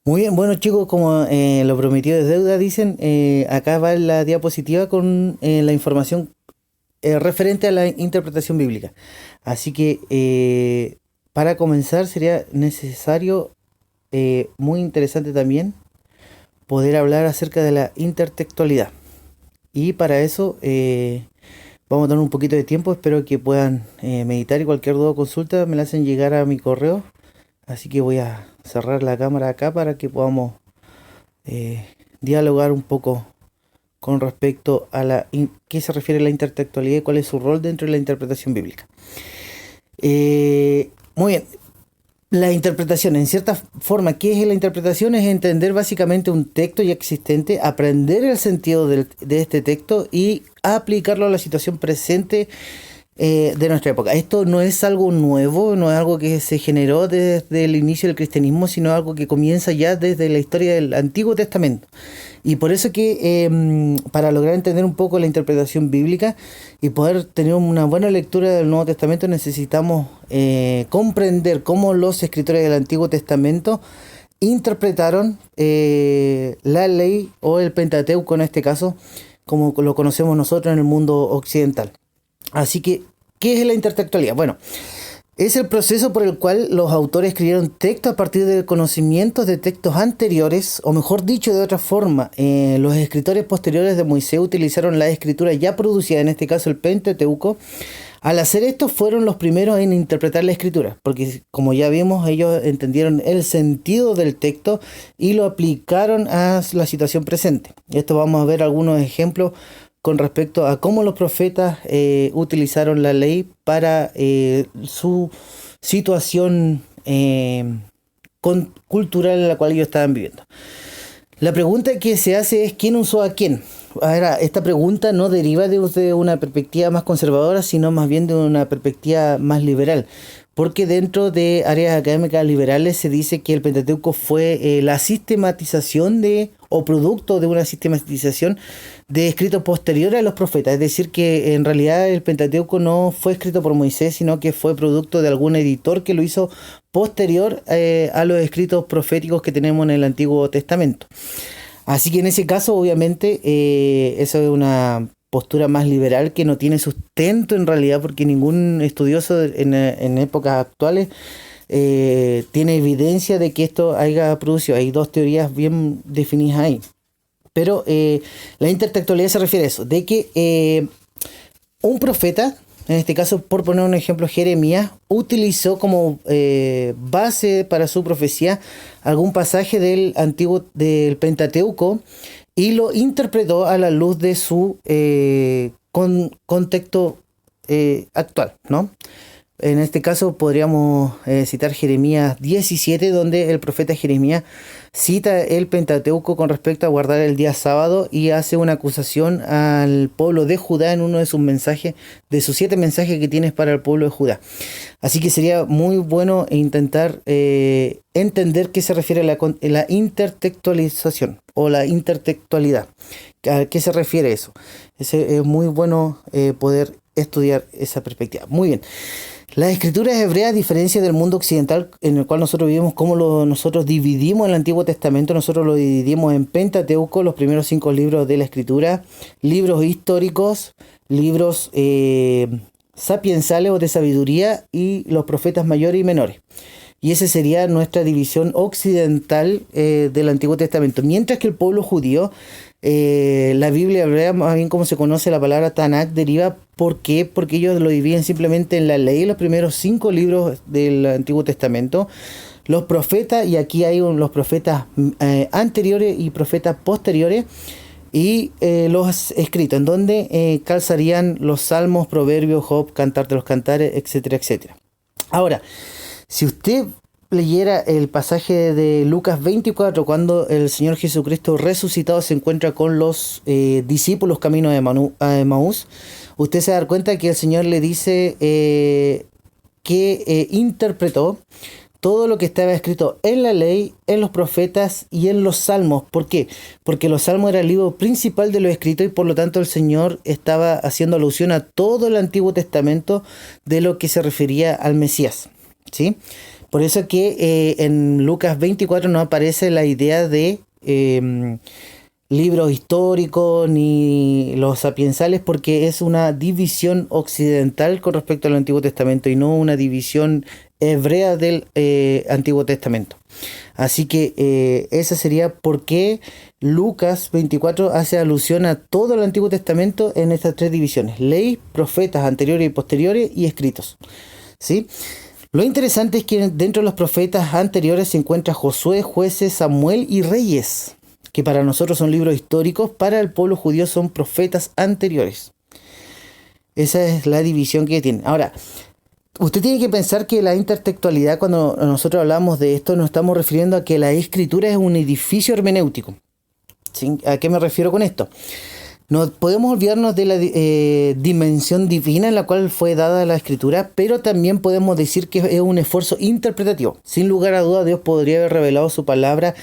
Muy bien, bueno chicos, como lo prometido es deuda, dicen, acá va la diapositiva con la información referente a la interpretación bíblica. Así que para comenzar sería necesario, muy interesante también, poder hablar acerca de la intertextualidad. Y para eso vamos a tener un poquito de tiempo, espero que puedan meditar y cualquier duda o consulta me la hacen llegar a mi correo. Así que voy a cerrar la cámara acá para que podamos eh, dialogar un poco con respecto a qué se refiere a la intertextualidad y cuál es su rol dentro de la interpretación bíblica. Muy bien, la interpretación, en cierta forma, ¿qué es la interpretación? Es entender básicamente un texto ya existente, aprender el sentido de este texto y aplicarlo a la situación presente de nuestra época. Esto no es algo nuevo, no es algo que se generó desde el inicio del cristianismo, sino algo que comienza ya desde la historia del Antiguo Testamento. Y por eso que para lograr entender un poco la interpretación bíblica y poder tener una buena lectura del Nuevo Testamento necesitamos comprender cómo los escritores del Antiguo Testamento interpretaron la ley o el Pentateuco en este caso, como lo conocemos nosotros en el mundo occidental. Así que, ¿qué es la intertextualidad? Bueno, es el proceso por el cual los autores escribieron textos a partir de conocimientos de textos anteriores, o mejor dicho de otra forma, los escritores posteriores de Moisés utilizaron la escritura ya producida, en este caso el Pentateuco. Al hacer esto fueron los primeros en interpretar la escritura, porque como ya vimos, ellos entendieron el sentido del texto y lo aplicaron a la situación presente. Esto vamos a ver algunos ejemplos con respecto a cómo los profetas utilizaron la ley para su situación cultural en la cual ellos estaban viviendo. La pregunta que se hace es ¿quién usó a quién? Ahora, esta pregunta no deriva de una perspectiva más conservadora, sino más bien de una perspectiva más liberal. Porque dentro de áreas académicas liberales se dice que el Pentateuco fue la sistematización o producto de una sistematización de escritos posteriores a los profetas. Es decir, que en realidad el Pentateuco no fue escrito por Moisés, sino que fue producto de algún editor que lo hizo posterior a los escritos proféticos que tenemos en el Antiguo Testamento. Así que en ese caso, obviamente, eso es una postura más liberal que no tiene sustento en realidad, porque ningún estudioso en épocas actuales tiene evidencia de que esto haya producido. Hay dos teorías bien definidas ahí. Pero la intertextualidad se refiere a eso, de que un profeta, en este caso, por poner un ejemplo, Jeremías, utilizó como base para su profecía algún pasaje del Pentateuco y lo interpretó a la luz de su contexto actual, ¿no? En este caso podríamos citar Jeremías 17, donde el profeta Jeremías cita el Pentateuco con respecto a guardar el día sábado y hace una acusación al pueblo de Judá en uno de sus mensajes, de sus 7 mensajes que tienes para el pueblo de Judá. Así que sería muy bueno intentar entender qué se refiere a la intertextualización o la intertextualidad. ¿A qué se refiere eso? Es muy bueno poder estudiar esa perspectiva. Muy bien. Las escrituras hebreas, a diferencia del mundo occidental en el cual nosotros vivimos, como nosotros dividimos el Antiguo Testamento, nosotros lo dividimos en Pentateuco, los primeros 5 libros de la escritura, libros históricos, libros sapiensales o de sabiduría y los profetas mayores y menores. Y esa sería nuestra división occidental del Antiguo Testamento. Mientras que el pueblo judío, la Biblia hebrea, más bien como se conoce la palabra Tanakh, deriva. ¿Por qué? Porque ellos lo dividen simplemente en la ley, los primeros 5 libros del Antiguo Testamento, los profetas, y aquí hay los profetas anteriores y profetas posteriores, y los escritos, en donde calzarían los salmos, proverbios, Job, cantar de los cantares, etcétera, etcétera. Ahora, si usted leyera el pasaje de Lucas 24, cuando el Señor Jesucristo resucitado se encuentra con los discípulos camino a Emaús, usted se da cuenta que el Señor le dice que interpretó todo lo que estaba escrito en la ley, en los profetas y en los salmos. ¿Por qué? Porque los salmos era el libro principal de lo escrito y por lo tanto el Señor estaba haciendo alusión a todo el Antiguo Testamento de lo que se refería al Mesías, ¿sí? Por eso que en Lucas 24 no aparece la idea de libros históricos ni los sapiensales, porque es una división occidental con respecto al Antiguo Testamento y no una división hebrea del Antiguo Testamento. Así que ese sería por qué Lucas 24 hace alusión a todo el Antiguo Testamento en estas tres divisiones: ley, profetas anteriores y posteriores y escritos. ¿Sí? Lo interesante es que dentro de los profetas anteriores se encuentra Josué, Jueces, Samuel y Reyes, que para nosotros son libros históricos, para el pueblo judío son profetas anteriores. Esa es la división que tienen. Ahora, usted tiene que pensar que la intertextualidad, cuando nosotros hablamos de esto, nos estamos refiriendo a que la escritura es un edificio hermenéutico. ¿Sí? ¿A qué me refiero con esto? No podemos olvidarnos de la dimensión divina en la cual fue dada la escritura, pero también podemos decir que es un esfuerzo interpretativo. Sin lugar a dudas, Dios podría haber revelado su palabra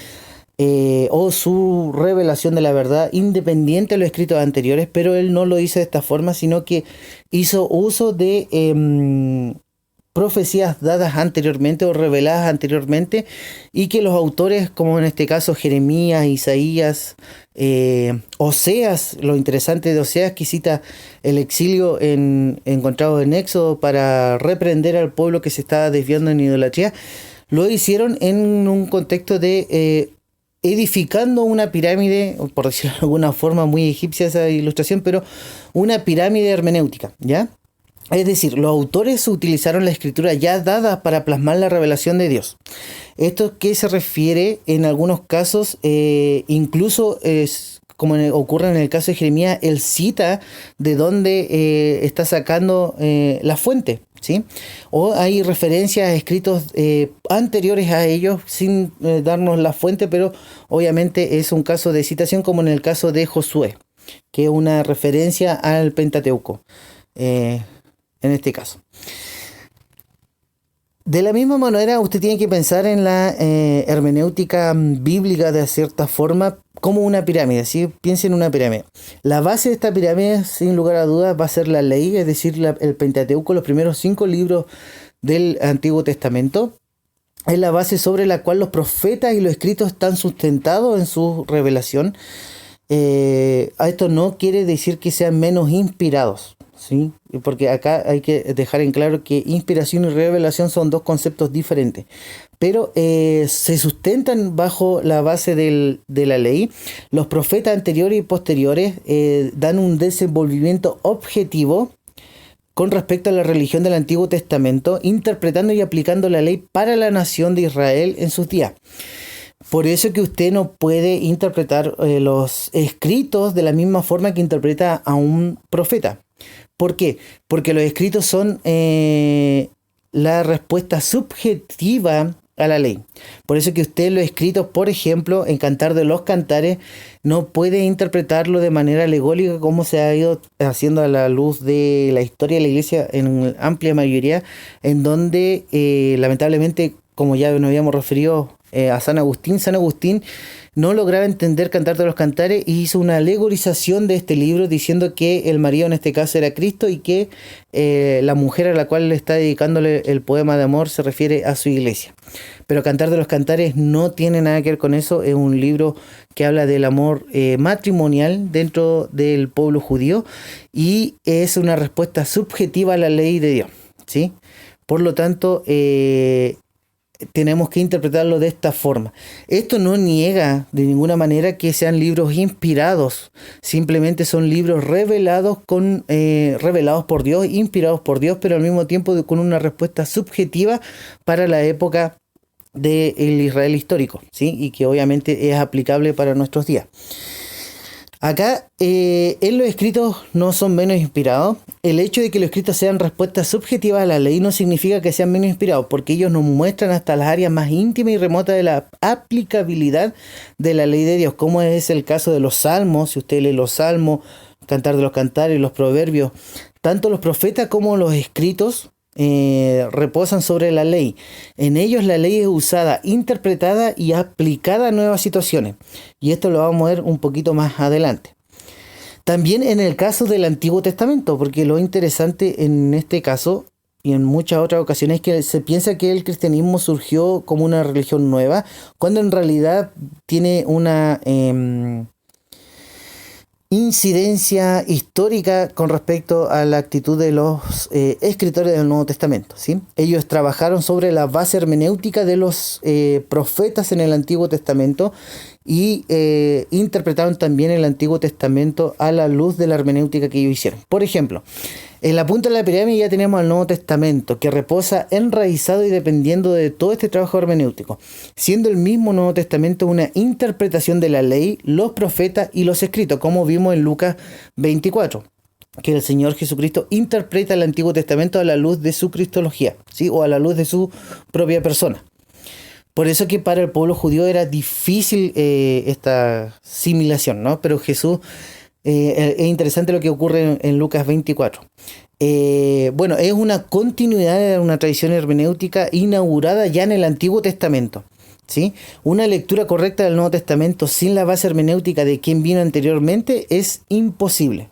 o su revelación de la verdad independiente de los escritos anteriores, pero Él no lo hizo de esta forma, sino que hizo uso de profecías dadas anteriormente o reveladas anteriormente, y que los autores, como en este caso Jeremías, Isaías, Oseas, lo interesante de Oseas que cita el exilio encontrado en Éxodo para reprender al pueblo que se estaba desviando en idolatría, lo hicieron en un contexto de edificando una pirámide, por decirlo de alguna forma, muy egipcia esa ilustración, pero una pirámide hermenéutica, ¿ya? Es decir, los autores utilizaron la escritura ya dada para plasmar la revelación de Dios. Esto que se refiere en algunos casos, incluso como ocurre en el caso de Jeremías, él cita de dónde está sacando la fuente, ¿sí? O hay referencias a escritos anteriores a ellos sin darnos la fuente, pero obviamente es un caso de citación, como en el caso de Josué, que es una referencia al Pentateuco. En este caso. De la misma manera, usted tiene que pensar en la hermenéutica bíblica de cierta forma como una pirámide, ¿sí? Piense en una pirámide. La base de esta pirámide, sin lugar a dudas, va a ser la ley, es decir, el Pentateuco, los primeros 5 libros del Antiguo Testamento. Es la base sobre la cual los profetas y los escritos están sustentados en su revelación. A esto no quiere decir que sean menos inspirados, ¿sí? Porque acá hay que dejar en claro que inspiración y revelación son dos conceptos diferentes, pero se sustentan bajo la base de la ley. Los profetas anteriores y posteriores dan un desenvolvimiento objetivo con respecto a la religión del Antiguo Testamento, interpretando y aplicando la ley para la nación de Israel en sus días. Por eso que usted no puede interpretar los escritos de la misma forma que interpreta a un profeta. ¿Por qué? Porque los escritos son la respuesta subjetiva a la ley. Por eso que usted los escritos, por ejemplo, en Cantar de los Cantares, no puede interpretarlo de manera alegórica como se ha ido haciendo a la luz de la historia de la iglesia en amplia mayoría, en donde lamentablemente, como ya nos habíamos referido a San Agustín no lograba entender Cantar de los Cantares y hizo una alegorización de este libro diciendo que el marido en este caso era Cristo y que la mujer a la cual le está dedicándole el poema de amor se refiere a su iglesia. Pero Cantar de los Cantares no tiene nada que ver con eso, es un libro que habla del amor matrimonial dentro del pueblo judío y es una respuesta subjetiva a la ley de Dios, ¿sí? Por lo tanto, tenemos que interpretarlo de esta forma. Esto no niega de ninguna manera que sean libros inspirados, simplemente son libros revelados por Dios, inspirados por Dios, pero al mismo tiempo con una respuesta subjetiva para la época del Israel histórico, ¿sí? Y que obviamente es aplicable para nuestros días. Acá, en los escritos no son menos inspirados. El hecho de que los escritos sean respuestas subjetivas a la ley no significa que sean menos inspirados, porque ellos nos muestran hasta las áreas más íntimas y remotas de la aplicabilidad de la ley de Dios, como es el caso de los salmos. Si usted lee los salmos, Cantar de los Cantares, los proverbios, tanto los profetas como los escritos reposan sobre la ley. En ellos la ley es usada, interpretada y aplicada a nuevas situaciones, y esto lo vamos a ver un poquito más adelante. También en el caso del Antiguo Testamento, porque lo interesante en este caso y en muchas otras ocasiones que se piensa que el cristianismo surgió como una religión nueva, cuando en realidad tiene una incidencia histórica con respecto a la actitud de los escritores del Nuevo Testamento, ¿sí? Ellos trabajaron sobre la base hermenéutica de los profetas en el Antiguo Testamento y interpretaron también el Antiguo Testamento a la luz de la hermenéutica que ellos hicieron. Por ejemplo, en la punta de la pirámide ya tenemos el Nuevo Testamento, que reposa enraizado y dependiendo de todo este trabajo hermenéutico, siendo el mismo Nuevo Testamento una interpretación de la ley, los profetas y los escritos, como vimos en Lucas 24, que el Señor Jesucristo interpreta el Antiguo Testamento a la luz de su cristología, ¿sí? O a la luz de su propia persona. Por eso que para el pueblo judío era difícil esta asimilación, ¿no? Pero Jesús, es interesante lo que ocurre en Lucas 24. Bueno, es una continuidad de una tradición hermenéutica inaugurada ya en el Antiguo Testamento, ¿sí? Una lectura correcta del Nuevo Testamento sin la base hermenéutica de quien vino anteriormente es imposible.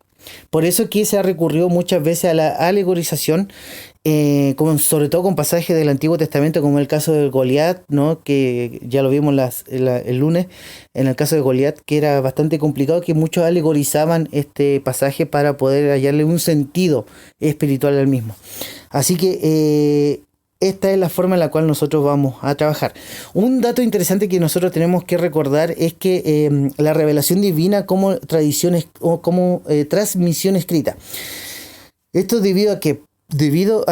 Por eso que se ha recurrido muchas veces a la alegorización, sobre todo con pasajes del Antiguo Testamento, como el caso de Goliat, ¿no? Que ya lo vimos el lunes, en el caso de Goliat, que era bastante complicado, que muchos alegorizaban este pasaje para poder hallarle un sentido espiritual al mismo. Así que esta es la forma en la cual nosotros vamos a trabajar. Un dato interesante que nosotros tenemos que recordar es que la revelación divina como tradiciones o como transmisión escrita. Esto debido a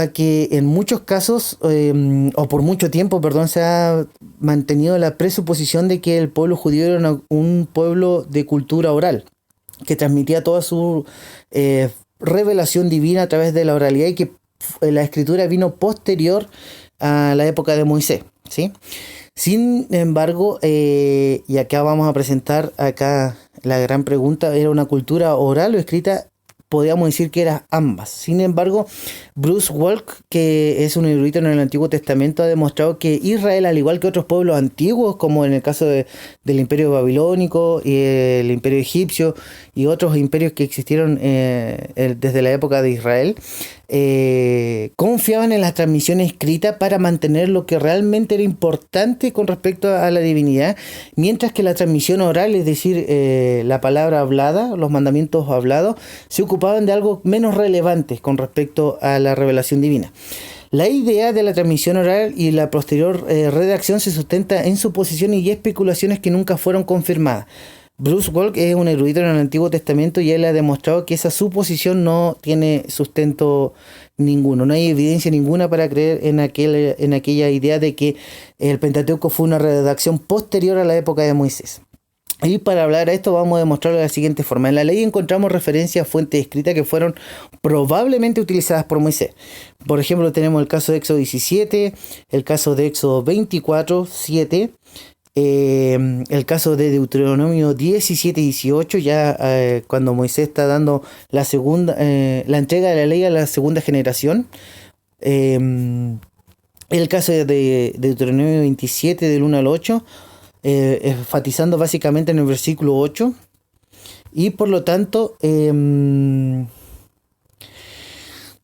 que en muchos casos, o por mucho tiempo, se ha mantenido la presuposición de que el pueblo judío era un pueblo de cultura oral, que transmitía toda su revelación divina a través de la oralidad y que la escritura vino posterior a la época de Moisés, ¿sí? Sin embargo, y acá vamos a presentar acá la gran pregunta, ¿era una cultura oral o escrita? Podríamos decir que era ambas. Sin embargo, Bruce Walk, que es un erudito en el Antiguo Testamento, ha demostrado que Israel, al igual que otros pueblos antiguos, como en el caso del Imperio Babilónico y el Imperio Egipcio y otros imperios que existieron desde la época de Israel, confiaban en la transmisión escrita para mantener lo que realmente era importante con respecto a la divinidad, mientras que la transmisión oral, es decir, la palabra hablada, los mandamientos hablados, se ocupaban de algo menos relevante con respecto a la revelación divina. La idea de la transmisión oral y la posterior redacción se sustenta en suposiciones y especulaciones que nunca fueron confirmadas. Bruce Walk es un erudito en el Antiguo Testamento y él ha demostrado que esa suposición no tiene sustento ninguno. No hay evidencia ninguna para creer en aquella idea de que el Pentateuco fue una redacción posterior a la época de Moisés. Y para hablar de esto vamos a demostrarlo de la siguiente forma. En la ley encontramos referencias a fuentes escritas que fueron probablemente utilizadas por Moisés. Por ejemplo, tenemos el caso de Éxodo 17, el caso de Éxodo 24, 7, el caso de Deuteronomio 17 y 18, ya cuando Moisés está dando la entrega de la ley a la segunda generación. El caso de Deuteronomio 27 del 1 al 8, enfatizando básicamente en el versículo 8, y por lo tanto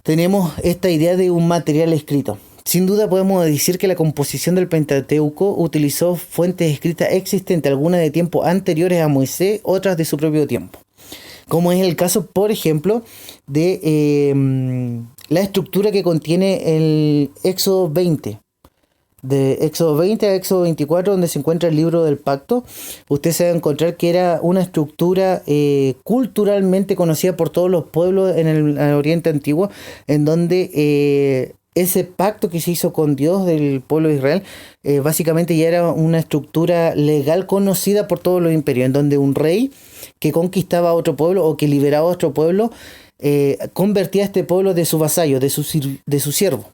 tenemos esta idea de un material escrito. Sin duda podemos decir que la composición del Pentateuco utilizó fuentes escritas existentes, algunas de tiempos anteriores a Moisés, otras de su propio tiempo, como es el caso, por ejemplo, de la estructura que contiene el Éxodo 20. De Éxodo 20 a Éxodo 24, donde se encuentra el libro del pacto, usted se va a encontrar que era una estructura culturalmente conocida por todos los pueblos en el Oriente Antiguo, en donde ese pacto que se hizo con Dios del pueblo de Israel, básicamente ya era una estructura legal conocida por todos los imperios, en donde un rey que conquistaba a otro pueblo o que liberaba a otro pueblo, convertía a este pueblo de su vasallo, de su siervo.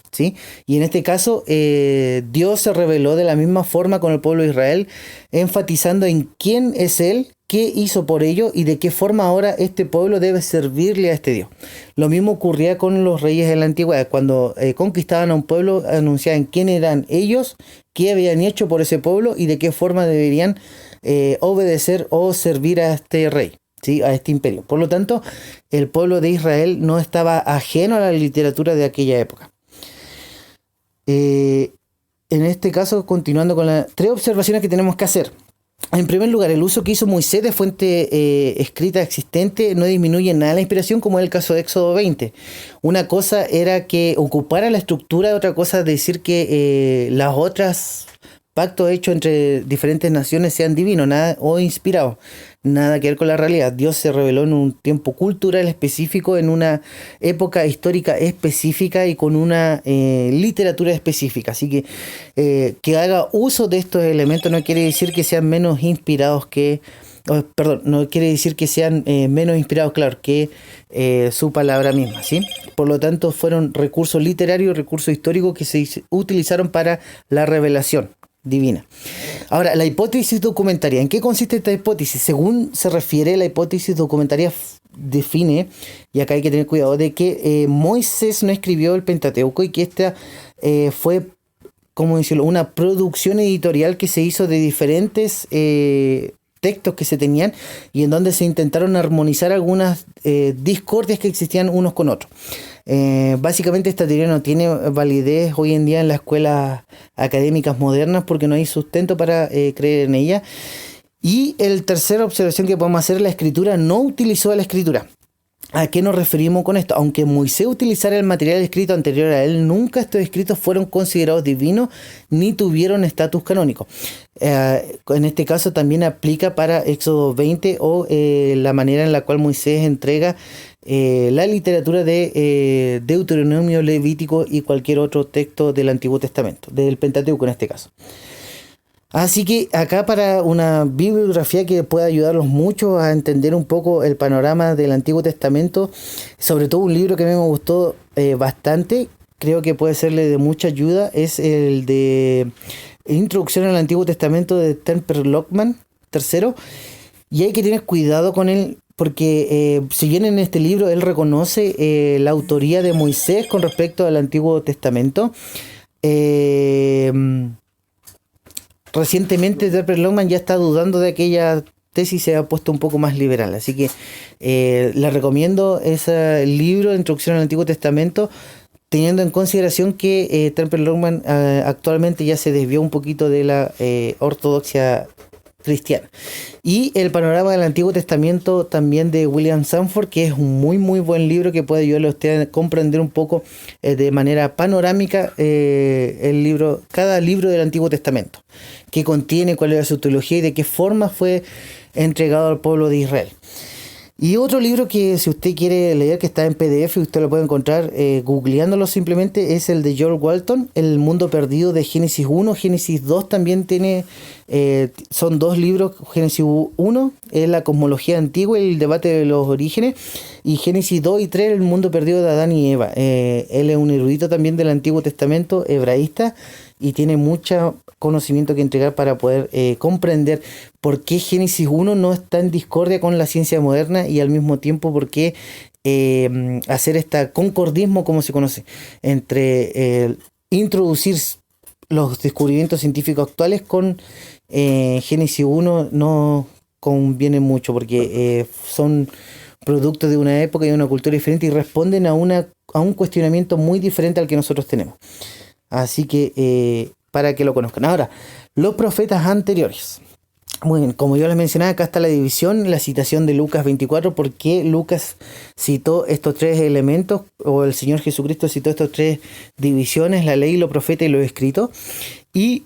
¿Sí? Y en este caso Dios se reveló de la misma forma con el pueblo de Israel, enfatizando en quién es Él, qué hizo por ello y de qué forma ahora este pueblo debe servirle a este Dios. Lo mismo ocurría con los reyes de la antigüedad. Cuando conquistaban a un pueblo, anunciaban quién eran ellos, qué habían hecho por ese pueblo y de qué forma deberían obedecer o servir a este rey, ¿sí? A este imperio. Por lo tanto, el pueblo de Israel no estaba ajeno a la literatura de aquella época. En este caso, continuando con las 3 observaciones que tenemos que hacer. En primer lugar, el uso que hizo Moisés de fuente escrita existente no disminuye en nada la inspiración, como es el caso de Éxodo 20. Una cosa era que ocupara la estructura, otra cosa es decir que las otras pactos hechos entre diferentes naciones sean divinos o inspirados. Nada que ver con la realidad. Dios se reveló en un tiempo cultural específico, en una época histórica específica y con una literatura específica. Así que haga uso de estos elementos no quiere decir que sean menos inspirados no quiere decir que sean menos inspirados, claro, que su palabra misma, ¿sí? Por lo tanto, fueron recursos literarios, recursos históricos que se utilizaron para la revelación divina. Ahora, la hipótesis documentaria. ¿En qué consiste esta hipótesis? Según se refiere, la hipótesis documentaria define, y acá hay que tener cuidado, de que Moisés no escribió el Pentateuco y que esta fue, ¿cómo decirlo?, una producción editorial que se hizo de diferentes textos que se tenían y en donde se intentaron armonizar algunas discordias que existían unos con otros. Básicamente esta teoría no tiene validez hoy en día en las escuelas académicas modernas porque no hay sustento para creer en ella. Y la tercera observación que podemos hacer, la escritura no utilizó la escritura. ¿A qué nos referimos con esto? Aunque Moisés utilizara el material escrito anterior a él, nunca estos escritos fueron considerados divinos ni tuvieron estatus canónico. En este caso también aplica para Éxodo 20 o la manera en la cual Moisés entrega la literatura de Deuteronomio, Levítico y cualquier otro texto del Antiguo Testamento, del Pentateuco en este caso. Así que acá, para una bibliografía que pueda ayudarlos mucho a entender un poco el panorama del Antiguo Testamento, sobre todo un libro que a mí me gustó bastante, creo que puede serle de mucha ayuda, es el de Introducción al Antiguo Testamento de Temper Lockman III, y hay que tener cuidado con él porque si bien en este libro él reconoce la autoría de Moisés con respecto al Antiguo Testamento, recientemente Temper Lockman ya está dudando de aquella tesis, se ha puesto un poco más liberal. Así que les recomiendo ese libro, Introducción al Antiguo Testamento, teniendo en consideración que Temper Lockman actualmente ya se desvió un poquito de la ortodoxia cristiana. Y el panorama del Antiguo Testamento también de William Sanford, que es un muy muy buen libro que puede ayudarle a usted a comprender un poco de manera panorámica cada libro del Antiguo Testamento, qué contiene, cuál era su teología y de qué forma fue entregado al pueblo de Israel. Y otro libro que si usted quiere leer, que está en PDF, usted lo puede encontrar googleándolo simplemente, es el de George Walton, El Mundo Perdido, de Génesis 1. Génesis 2 también tiene, son 2 libros. Génesis 1 es la cosmología antigua y el debate de los orígenes, y Génesis 2 y 3, El Mundo Perdido de Adán y Eva. Él es un erudito también del Antiguo Testamento, hebraísta, y tiene mucho conocimiento que entregar para poder comprender por qué Génesis 1 no está en discordia con la ciencia moderna y al mismo tiempo por qué hacer este concordismo, como se conoce, entre introducir los descubrimientos científicos actuales con Génesis 1 no conviene mucho porque son productos de una época y de una cultura diferente y responden a un cuestionamiento muy diferente al que nosotros tenemos. Así que para que lo conozcan. Ahora, los profetas anteriores. Muy bien, como yo les mencionaba, acá está la división, la citación de Lucas 24, por qué Lucas citó estos 3 elementos, o el Señor Jesucristo citó estas 3 divisiones, la ley, los profetas y los escritos, y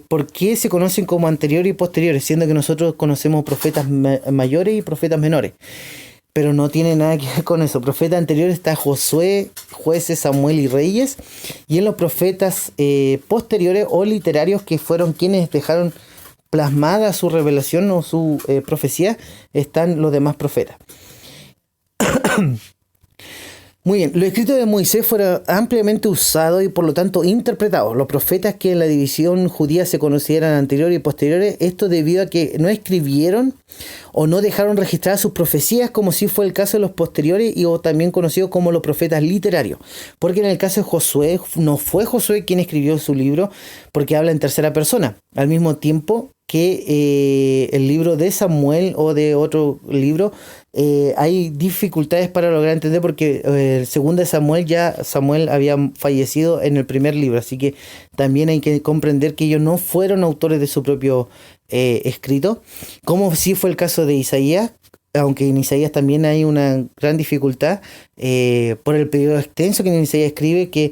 por qué se conocen como anteriores y posteriores, siendo que nosotros conocemos profetas mayores y profetas menores. Pero no tiene nada que ver con eso. Profeta anterior está Josué, Jueces, Samuel y Reyes. Y en los profetas posteriores o literarios, que fueron quienes dejaron plasmada su revelación o su profecía, están los demás profetas. Muy bien, los escritos de Moisés fueron ampliamente usados y por lo tanto interpretados. Los profetas que en la división judía se consideran anteriores y posteriores, esto debido a que no escribieron o no dejaron registrar sus profecías, como si fue el caso de los posteriores o también conocidos como los profetas literarios. Porque en el caso de Josué, no fue Josué quien escribió su libro, porque habla en tercera persona, al mismo tiempo que el libro de Samuel o de otro libro hay dificultades para lograr entender porque el segundo de Samuel ya Samuel había fallecido en el primer libro, así que también hay que comprender que ellos no fueron autores de su propio escrito, como sí fue el caso de Isaías, aunque en Isaías también hay una gran dificultad por el periodo extenso que en Isaías escribe, que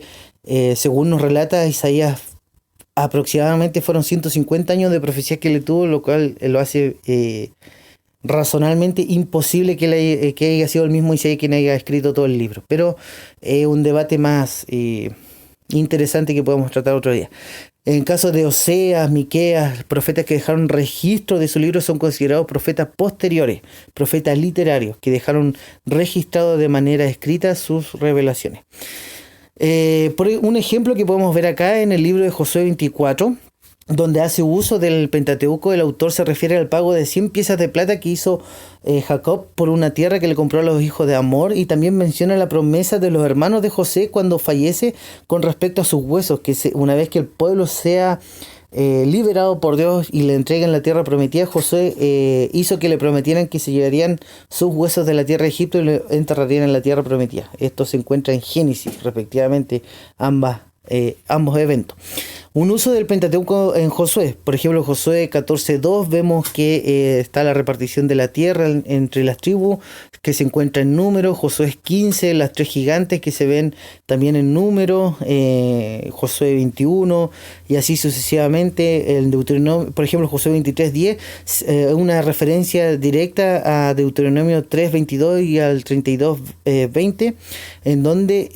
según nos relata Isaías, aproximadamente fueron 150 años de profecía que le tuvo, lo cual lo hace razonablemente imposible que haya sido el mismo Isaías quien haya escrito todo el libro. Pero es un debate más interesante que podemos tratar otro día. En caso de Oseas, Miqueas, profetas que dejaron registro de su libro son considerados profetas posteriores, profetas literarios, que dejaron registrado de manera escrita sus revelaciones. Por un ejemplo que podemos ver acá en el libro de Josué 24, donde hace uso del Pentateuco, el autor se refiere al pago de 100 piezas de plata que hizo Jacob por una tierra que le compró a los hijos de Amor, y también menciona la promesa de los hermanos de José cuando fallece con respecto a sus huesos, que una vez que el pueblo sea liberado por Dios y le entreguen la tierra prometida, Josué hizo que le prometieran que se llevarían sus huesos de la tierra de Egipto y le enterrarían en la tierra prometida. Esto se encuentra en Génesis, respectivamente, ambos eventos. Un uso del Pentateuco en Josué. Por ejemplo, Josué 14:2 vemos que está la repartición de la tierra entre las tribus, que se encuentra en número. Josué 15, las tres gigantes que se ven también en número. Josué 21 y así sucesivamente. El Deuteronomio, por ejemplo, Josué 23:10, una referencia directa a Deuteronomio 3:22 y al 32:20, en donde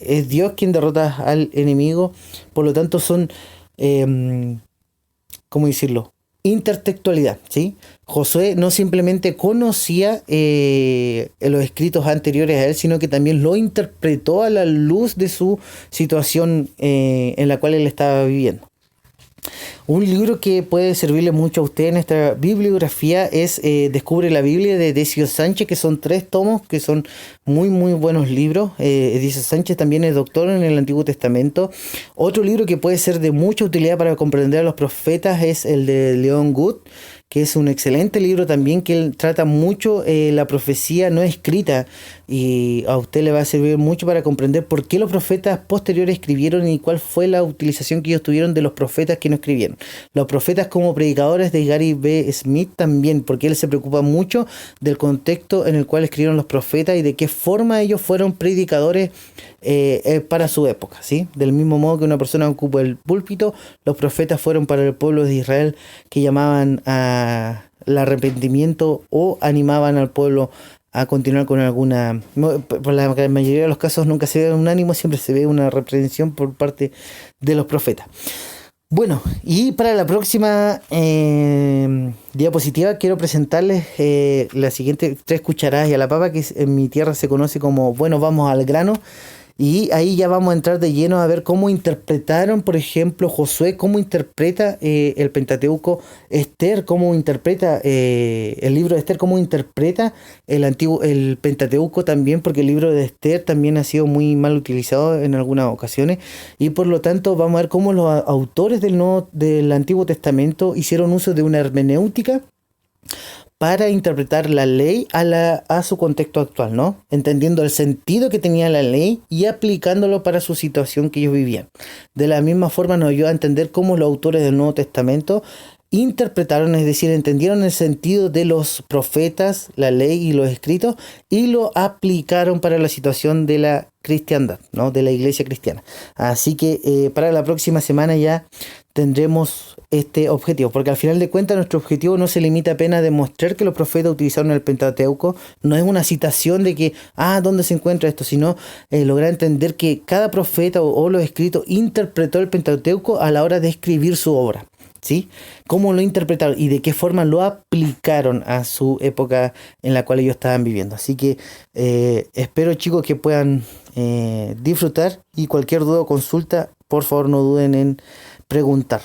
es Dios quien derrota al enemigo. Por lo tanto son, ¿cómo decirlo? Intertextualidad, ¿sí? Josué no simplemente conocía los escritos anteriores a él, sino que también lo interpretó a la luz de su situación en la cual él estaba viviendo. Un libro que puede servirle mucho a usted en esta bibliografía es Descubre la Biblia, de Decio Sánchez, que son 3 tomos, que son muy muy buenos libros. Decio Sánchez también es doctor en el Antiguo Testamento. Otro libro que puede ser de mucha utilidad para comprender a los profetas es el de Leon Good, que es un excelente libro también, que él trata mucho la profecía no escrita, y a usted le va a servir mucho para comprender por qué los profetas posteriores escribieron y cuál fue la utilización que ellos tuvieron de los profetas que no escribieron. Los profetas como predicadores, de Gary B. Smith también, porque él se preocupa mucho del contexto en el cual escribieron los profetas y de qué forma ellos fueron predicadores para su época, ¿sí? Del mismo modo que una persona ocupa el púlpito, los profetas fueron para el pueblo de Israel, que llamaban al arrepentimiento o animaban al pueblo a continuar con alguna... Por la mayoría de los casos nunca se ve un ánimo, siempre se ve una reprensión por parte de los profetas. Bueno, y para la próxima diapositiva quiero presentarles la siguiente 3 cucharadas y a la papa, que en mi tierra se conoce como, bueno, vamos al grano. Y ahí ya vamos a entrar de lleno a ver cómo interpretaron, por ejemplo, Josué, cómo interpreta el Pentateuco, Esther, cómo interpreta el libro de Esther, cómo interpreta el Pentateuco también, porque el libro de Esther también ha sido muy mal utilizado en algunas ocasiones, y por lo tanto vamos a ver cómo los autores del Antiguo Testamento hicieron uso de una hermenéutica para interpretar la ley a su contexto actual, ¿no? Entendiendo el sentido que tenía la ley y aplicándolo para su situación que ellos vivían. De la misma forma nos ayuda a entender cómo los autores del Nuevo Testamento interpretaron, es decir, entendieron el sentido de los profetas, la ley y los escritos, y lo aplicaron para la situación de la cristiandad, ¿no? De la iglesia cristiana. Así que para la próxima semana ya tendremos este objetivo, porque al final de cuentas nuestro objetivo no se limita apenas a demostrar que los profetas utilizaron el Pentateuco, no es una citación de que, ¿dónde se encuentra esto?, sino lograr entender que cada profeta o los escritos interpretó el Pentateuco a la hora de escribir su obra, ¿sí? Cómo lo interpretaron y de qué forma lo aplicaron a su época en la cual ellos estaban viviendo. Así que espero, chicos, que puedan disfrutar, y cualquier duda o consulta, por favor no duden en preguntar.